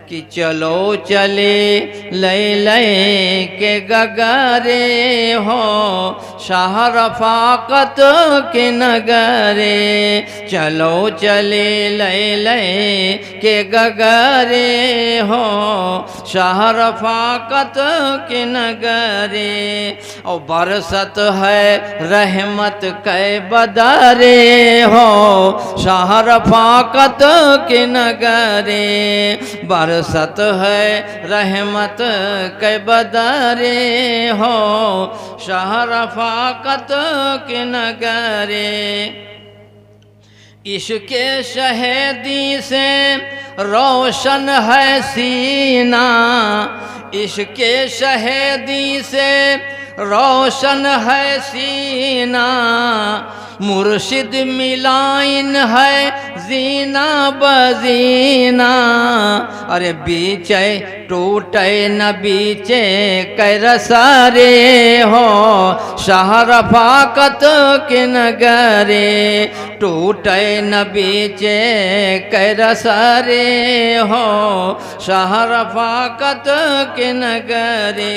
कि चलो चले ले के गगरे हो शाह रफाकत के नगरे। चलो चले ले के गगरे हो शाह रफाकत के नगरे। और बरसत है रहमत कै बदरे हो शाह रफाकत के नगरे। बरसत है रहमत कै बदरे हो शाह रफाकत के नगरे। इश्क़े शहीदी से रोशन है सीना, इश्क़े शहीदी से रोशन है सीना। मुर्शिद मिलाइन है जीना बजीना। अरे बीचे टूटे न बीचे कैरसारे हो शाह रफाकत के नगरे। टूटे न बीचे कैरसारे हो शाह रफाकत के नगरे।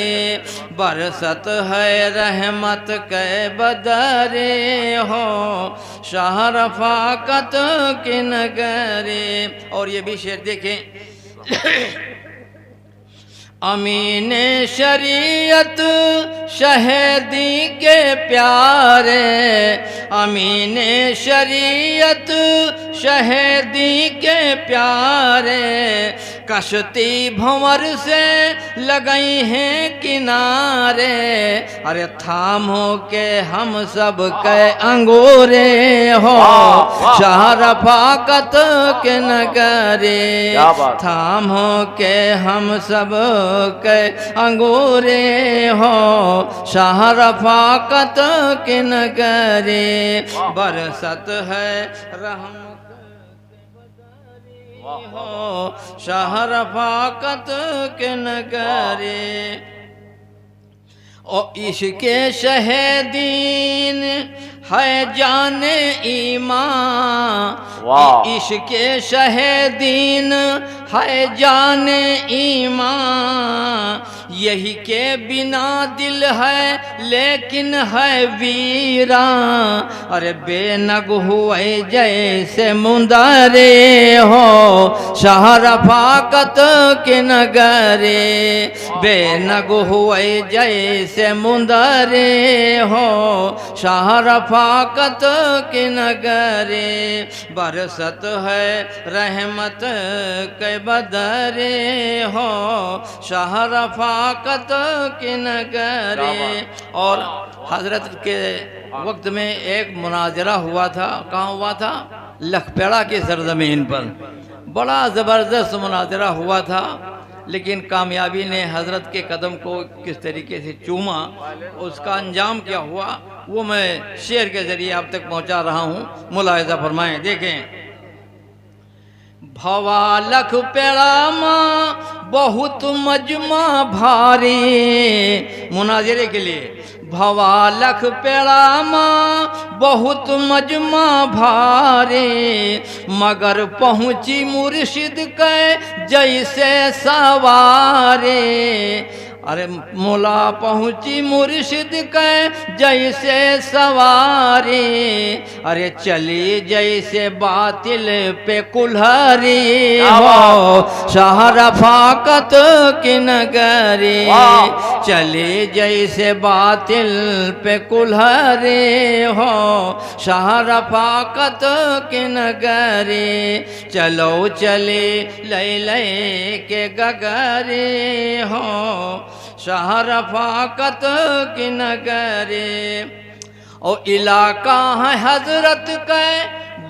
बरसत है रहमत के बदरे हो शाह रफाकत के नगरे। और ये भी शेर देखें अमीन शरीयत शहीदी के प्यारे। अमीन शरीयत शहीदी के प्यारे। कश्ती भंवर से लगाई हैं किनारे। अरे थामो के हम सब के अंगूरे हो शाह रफाकत के नगरे। थामो के हम सब के अंगूरे हो शाह रफाकत के नगरे। बरसत है रहमत के बदरी हो शाह रफाकत के नगरे। और इश्क़े शहीदीन है जाने ईमान। इश्क़े शहीदीन है जाने ईमान। यही के बिना दिल है लेकिन है वीरा। अरे बेनग हुए जैसे मुंदरे हो शाह रफाकत के नगरे। बेनग हुए जैसे मुंदरे हो शाह रफाकत के नगरे। बरसत है रहमत के बदरे हो शाह रफाकत के नगरे। और हजरत के वक्त में एक मुनाजरा हुआ था। कहाँ हुआ था? लखपेड़ा की सरजमीन पर बड़ा ज़बरदस्त मुनाजरा हुआ था। लेकिन कामयाबी ने हजरत के कदम को किस तरीके से चूमा, उसका अंजाम क्या हुआ वो मैं शेर के ज़रिए आप तक पहुंचा रहा हूं। मुलाहिज़ा फरमाएं। देखें भवा लख पेड़ा माँ बहुत मजमा भारी। मुनाजरे के लिए भवा लख पेड़ा माँ बहुत मजमा भारी। मगर पहुँची मुर्शिद के जैसे सवारे। अरे मोला पहुँची मुर्शिद के जैसे सवारी। अरे चली जैसे बातिल पे कुल्हारी हो शाह रफाकत की नगरी। चली जैसे बातिल पे कुल्हारी हो शाह रफाकत की नगरी। चलो चले ले के गगरे हो शाह रफाकत की नगरे। और इलाका है हजरत के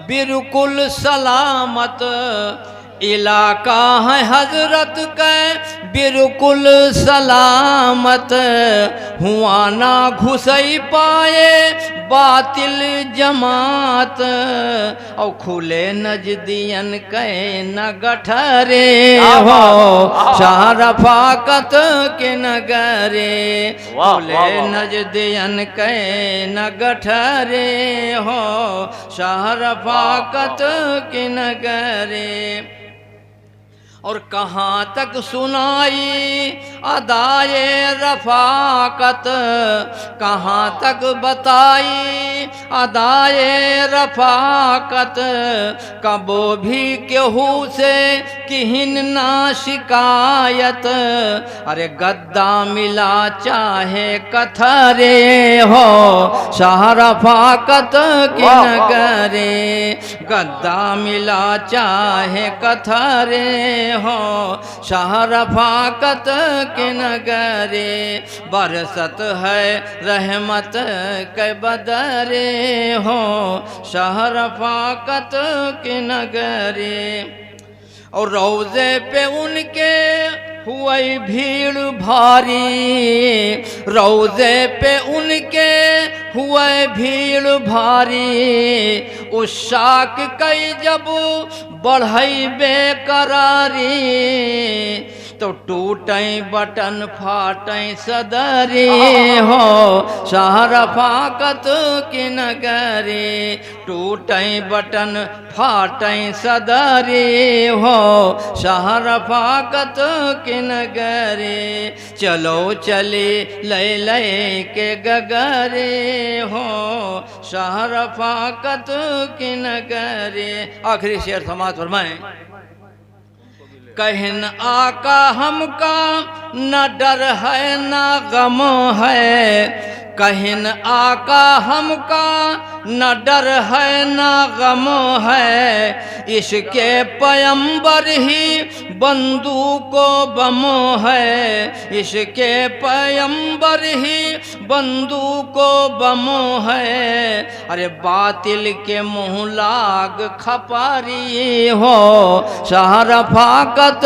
बिल्कुल सलामत। इलाका है हजरत के बिल्कुल सलामत। हुआ ना घुसई पाए बातिल जमात। और खुले नजदियन के न गठरे हो शाह रफाकत के नगरे। खुले नजदियन के न गठरे हो शाह रफाकत के नगरे। और कहाँ तक सुनाई अदाए रफ़ाकत, कहाँ तक बताई अदाए रफ़ाकत, कबो भी केहू से किहिन ना शिकायत। अरे गद्दा मिला चाहे कथरे हो, शाह रफ़ाकत की नगरे, गद्दा मिला चाहे कथरे हो, शाह रफ़ाकत के नगरे, बरसत है रहमत के बदरे हो, शाह रफ़ाकत के नगरे। और रोज़े पे उनके हुई भीड़ भारी, रोज़े पे उनके हुए भीड़ भारी, उस शाक कई जब बढ़ई बेकरारी, तो टूटई बटन फाटई सदरी हो, शाह रफ़ाकत की नगरी, टूटई बटन फाटई सदरी हो, शाह रफ़ाकत की नगरी। चलो चले लय लय के गगरे हो, शाह रफ़ाकत की नगरी। आखिरी शेर समाज फरमाएं। कहन आका हमका न डर है न गम है, कहन आका हमका न डर है न गम है, इसके पैगंबर ही बंदूको बम है, इसके पैगंबर ही बंदूको बम है। अरे बातिल के मुँह लाग खपारी हो, शाह रफ़ाकत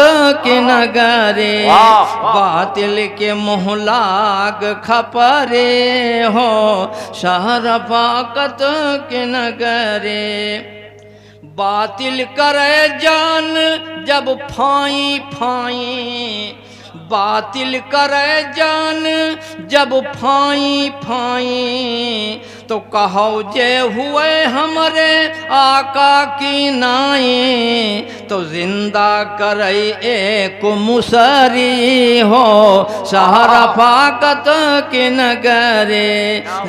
के नगरे, बातिल के मुँह लाग खपरे हो, शाह रफ़ाकत के नगरे। बातिल करे जान जब फाई फाई, बातिल करे जान जब फाई फाई, तो कहो जे हुए हमरे आका की नाई, तो जिंदा करे एक मुसरी हो, शाह रफ़ाकत के नगरे,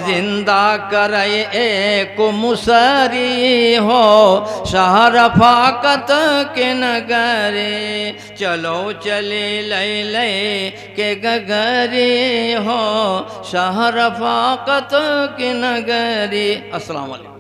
जिंदा करे एक मुसरी हो, शाह रफ़ाकत के नगरे। चलो चले लय लय के गगरे हो, शाह रफ़ाकत के नगरे। अस्सलाम वालेकुम।